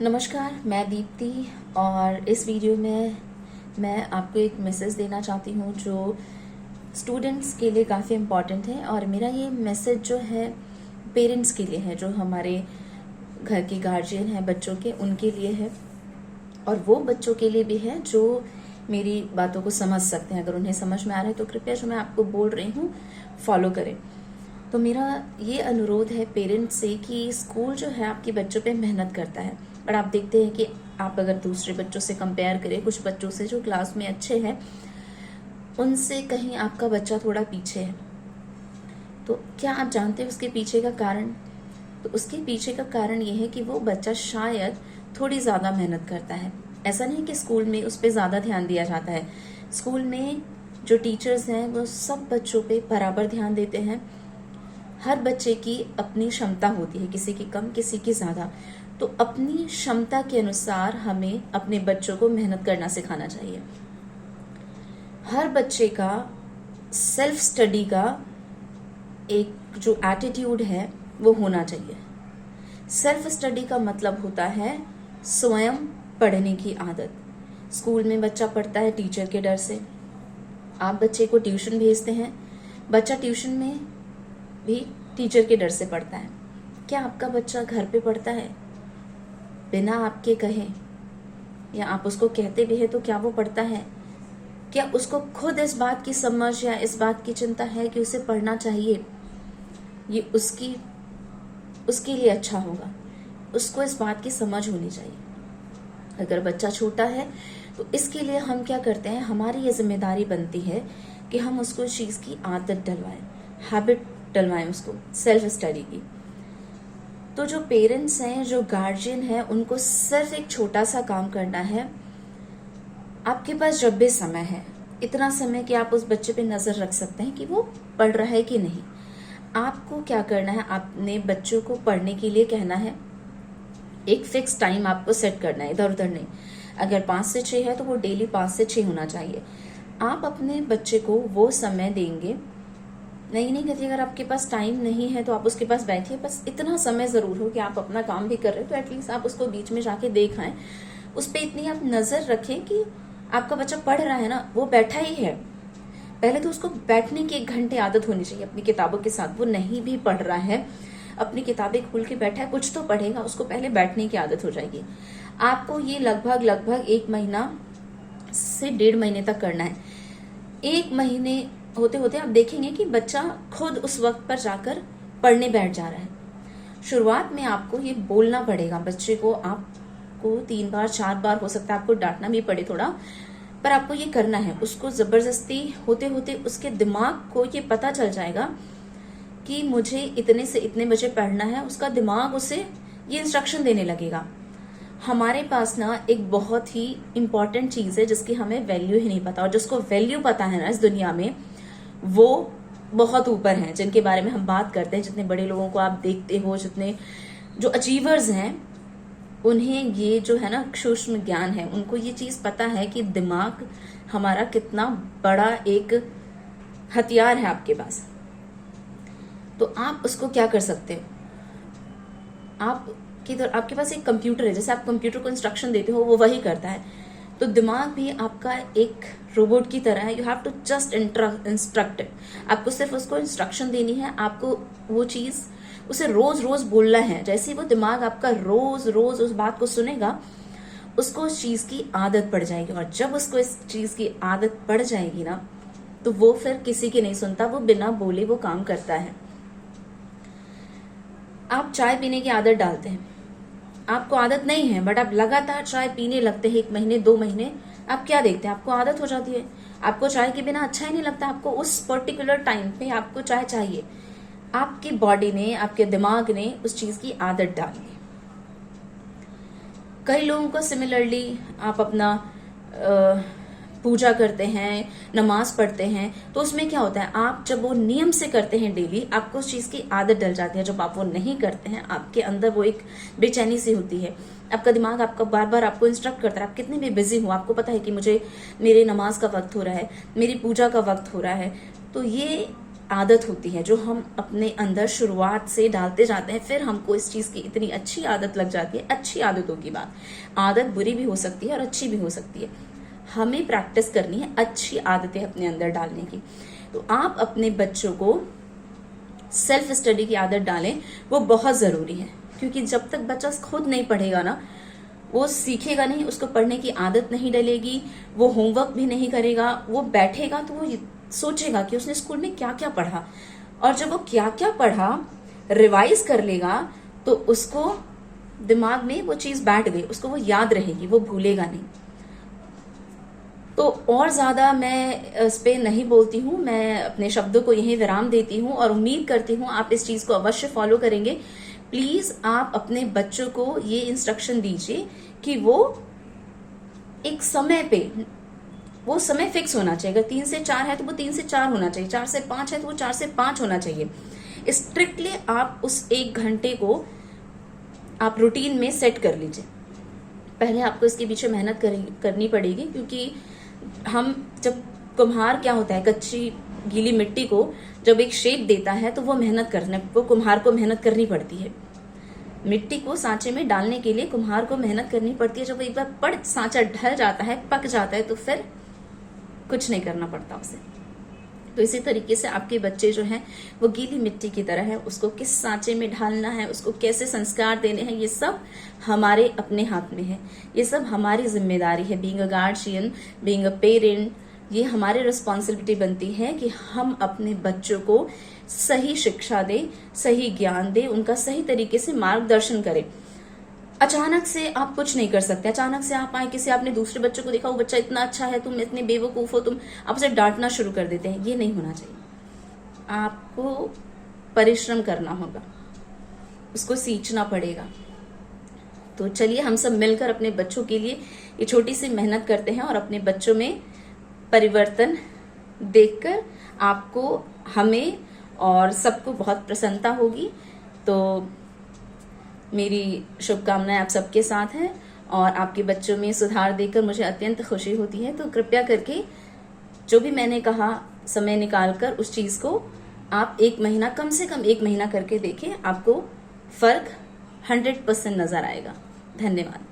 नमस्कार, मैं दीप्ति और इस वीडियो में मैं आपको एक मैसेज देना चाहती हूँ जो स्टूडेंट्स के लिए काफ़ी इम्पॉर्टेंट है। और मेरा ये मैसेज जो है पेरेंट्स के लिए है, जो हमारे घर के गार्जियन हैं बच्चों के, उनके लिए है। और वो बच्चों के लिए भी है जो मेरी बातों को समझ सकते हैं। अगर उन्हें समझ में आ रहा है तो कृपया जो मैं आपको बोल रही हूँ फॉलो करें। तो मेरा ये अनुरोध है पेरेंट्स से कि स्कूल जो है आपके बच्चों पे मेहनत करता है, और आप देखते हैं कि आप अगर दूसरे बच्चों से कंपेयर करें, कुछ बच्चों से जो क्लास में अच्छे हैं, उनसे कहीं आपका बच्चा थोड़ा पीछे है। तो क्या आप जानते हैं उसके पीछे का कारण? तो उसके पीछे का कारण ये है कि वो बच्चा शायद थोड़ी ज़्यादा मेहनत करता है। ऐसा नहीं कि स्कूल में उस पर ज़्यादा ध्यान दिया जाता है। स्कूल में जो टीचर्स हैं वो सब बच्चों पे बराबर ध्यान देते हैं। हर बच्चे की अपनी क्षमता होती है, किसी की कम, किसी की ज़्यादा। तो अपनी क्षमता के अनुसार हमें अपने बच्चों को मेहनत करना सिखाना चाहिए। हर बच्चे का सेल्फ स्टडी का एक जो एटीट्यूड है वो होना चाहिए। सेल्फ स्टडी का मतलब होता है स्वयं पढ़ने की आदत। स्कूल में बच्चा पढ़ता है टीचर के डर से। आप बच्चे को ट्यूशन भेजते हैं, बच्चा ट्यूशन में भी टीचर के डर से पढ़ता है। क्या आपका बच्चा घर पे पढ़ता है बिना आपके कहे, या आप उसको कहते भी है तो क्या वो पढ़ता है? क्या उसको खुद इस बात की समझ या इस बात की चिंता है कि उसे पढ़ना चाहिए, ये उसके लिए अच्छा होगा? उसको इस बात की समझ होनी चाहिए। अगर बच्चा छोटा है तो इसके लिए हम क्या करते हैं, हमारी ये जिम्मेदारी बनती है कि हम उसको इस चीज़ की आदत डलवाएं, हैबिट डलवाएं उसको सेल्फ स्टडी की। तो जो पेरेंट्स हैं, जो गार्जियन हैं, उनको सिर्फ एक छोटा सा काम करना है। आपके पास जब भी समय है, इतना समय कि आप उस बच्चे पे नज़र रख सकते हैं कि वो पढ़ रहा है कि नहीं। आपको क्या करना है, अपने बच्चों को पढ़ने के लिए कहना है। एक फिक्स टाइम आपको सेट करना है, इधर उधर नहीं। अगर 5 से 6 है तो वो डेली 5 से 6 होना चाहिए। आप अपने बच्चे को वो समय देंगे। नहीं कहती, अगर आपके पास टाइम नहीं है तो आप उसके पास बैठिए, बस इतना समय ज़रूर हो कि आप अपना काम भी कर रहे हो तो एटलीस्ट आप उसको बीच में जाके देख आएं। उस पर इतनी आप नज़र रखें कि आपका बच्चा पढ़ रहा है ना, वो बैठा ही है। पहले तो उसको बैठने की 1 घंटे आदत होनी चाहिए अपनी किताबों के साथ। वो नहीं भी पढ़ रहा है, अपनी किताबें खोल के बैठा है, कुछ तो पढ़ेगा, उसको पहले बैठने की आदत हो जाएगी। आपको ये लगभग 1 महीना से 1.5 महीने तक करना है। 1 महीने होते होते आप देखेंगे कि बच्चा खुद उस वक्त पर जाकर पढ़ने बैठ जा रहा है। शुरुआत में आपको ये बोलना पड़ेगा बच्चे को, आपको 3 बार 4 बार, हो सकता है आपको डांटना भी पड़े थोड़ा, पर आपको ये करना है। उसको जबरदस्ती होते होते उसके दिमाग को ये पता चल जाएगा कि मुझे इतने से इतने बजे पढ़ना है। उसका दिमाग उसे ये इंस्ट्रक्शन देने लगेगा। हमारे पास ना एक बहुत ही इंपॉर्टेंट चीज़ है जिसकी हमें वैल्यू ही नहीं पता, और जिसको वैल्यू पता है ना इस दुनिया में, वो बहुत ऊपर हैं, जिनके बारे में हम बात करते हैं। जितने बड़े लोगों को आप देखते हो, जितने जो अचीवर्स हैं, उन्हें ये जो है ना सूक्ष्म ज्ञान है, उनको ये चीज़ पता है कि दिमाग हमारा कितना बड़ा एक हथियार है आपके पास। तो आप उसको क्या कर सकते हो, आपके पास एक कंप्यूटर है, जैसे आप कंप्यूटर को इंस्ट्रक्शन देते हो वो वही करता है। तो दिमाग भी आपका एक रोबोट की तरह है। You have to just instruct it. आपको सिर्फ उसको इंस्ट्रक्शन देनी है। आपको वो चीज़ उसे रोज रोज बोलना है। जैसे ही वो दिमाग आपका रोज रोज उस बात को सुनेगा, उसको उस चीज़ की आदत पड़ जाएगी। और जब उसको इस चीज़ की आदत पड़ जाएगी ना, तो वो फिर किसी की नहीं सुनता, वो बिना बोले वो काम करता है। आप चाय पीने की आदत डालते हैं, आपको आदत नहीं है, बट आप लगातार चाय पीने लगते हैं 1 महीने 2 महीने। आप क्या देखते हैं, आपको आदत हो जाती है। आपको चाय के बिना अच्छा ही नहीं लगता। आपको उस पर्टिकुलर टाइम पे आपको चाय चाहिए। आपकी बॉडी ने, आपके दिमाग ने उस चीज की आदत डाली है। कई लोगों को सिमिलरली आप अपना पूजा करते हैं, नमाज पढ़ते हैं, तो उसमें क्या होता है, आप जब वो नियम से करते हैं डेली, आपको उस चीज़ की आदत डल जाती है। जब आप वो नहीं करते हैं, आपके अंदर वो एक बेचैनी सी होती है। आपका दिमाग आपका बार बार आपको इंस्ट्रक्ट करता है। आप कितने भी बिजी हो, आपको पता है कि मुझे मेरे नमाज का वक्त हो रहा है, मेरी पूजा का वक्त हो रहा है। तो ये आदत होती है जो हम अपने अंदर शुरुआत से डालते जाते हैं, फिर हमको इस चीज की इतनी अच्छी आदत लग जाती है। अच्छी आदतों की बात, आदत बुरी भी हो सकती है और अच्छी भी हो सकती है। हमें प्रैक्टिस करनी है अच्छी आदतें अपने अंदर डालने की। तो आप अपने बच्चों को सेल्फ स्टडी की आदत डालें, वो बहुत जरूरी है, क्योंकि जब तक बच्चा खुद नहीं पढ़ेगा ना, वो सीखेगा नहीं, उसको पढ़ने की आदत नहीं डलेगी, वो होमवर्क भी नहीं करेगा। वो बैठेगा तो वो सोचेगा कि उसने स्कूल में क्या क्या पढ़ा, और जब वो क्या क्या पढ़ा रिवाइज कर लेगा तो उसको दिमाग में वो चीज बैठ गई, उसको वो याद रहेगी, वो भूलेगा नहीं। तो और ज्यादा मैं इस पे नहीं बोलती हूँ, मैं अपने शब्दों को यहीं विराम देती हूँ और उम्मीद करती हूँ आप इस चीज को अवश्य फॉलो करेंगे। प्लीज आप अपने बच्चों को ये इंस्ट्रक्शन दीजिए कि वो एक समय पे, वो समय फिक्स होना चाहिए। अगर 3 से 4 है तो वो 3 से 4 होना चाहिए, 4 से 5 है तो वो 4 से 5 होना चाहिए। स्ट्रिक्टली आप उस 1 घंटे को आप रूटीन में सेट कर लीजिए। पहले आपको इसके पीछे मेहनत करनी पड़ेगी, क्योंकि हम जब कुम्हार क्या होता है, कच्ची गीली मिट्टी को जब एक शेप देता है तो वो कुम्हार को मेहनत करनी पड़ती है। मिट्टी को सांचे में डालने के लिए कुम्हार को मेहनत करनी पड़ती है। जब एक बार सांचा ढल जाता है, पक जाता है, तो फिर कुछ नहीं करना पड़ता उसे। तो इसी तरीके से आपके बच्चे जो हैं वो गीली मिट्टी की तरह है, उसको किस सांचे में ढालना है, उसको कैसे संस्कार देने हैं, ये सब हमारे अपने हाथ में है। ये सब हमारी जिम्मेदारी है। Being a guardian, being a parent, ये हमारी रिस्पॉन्सिबिलिटी बनती है कि हम अपने बच्चों को सही शिक्षा दें, सही ज्ञान दें, उनका सही तरीके से मार्गदर्शन करें। अचानक से आप कुछ नहीं कर सकते। अचानक से आप आए, किसी आपने दूसरे बच्चों को देखा, वो बच्चा इतना अच्छा है, तुम इतने बेवकूफ हो, तुम आप उसे डांटना शुरू कर देते हैं। ये नहीं होना चाहिए। आपको परिश्रम करना होगा, उसको सींचना पड़ेगा। तो चलिए हम सब मिलकर अपने बच्चों के लिए ये छोटी सी मेहनत करते हैं और अपने बच्चों में परिवर्तन देखकर आपको, हमें और सबको बहुत प्रसन्नता होगी। तो मेरी शुभकामनाएं आप सबके साथ हैं और आपके बच्चों में सुधार देखकर मुझे अत्यंत खुशी होती है। तो कृपया करके जो भी मैंने कहा, समय निकालकर उस चीज को आप 1 महीना, कम से कम 1 महीना करके देखें, आपको फर्क 100% नजर आएगा। धन्यवाद।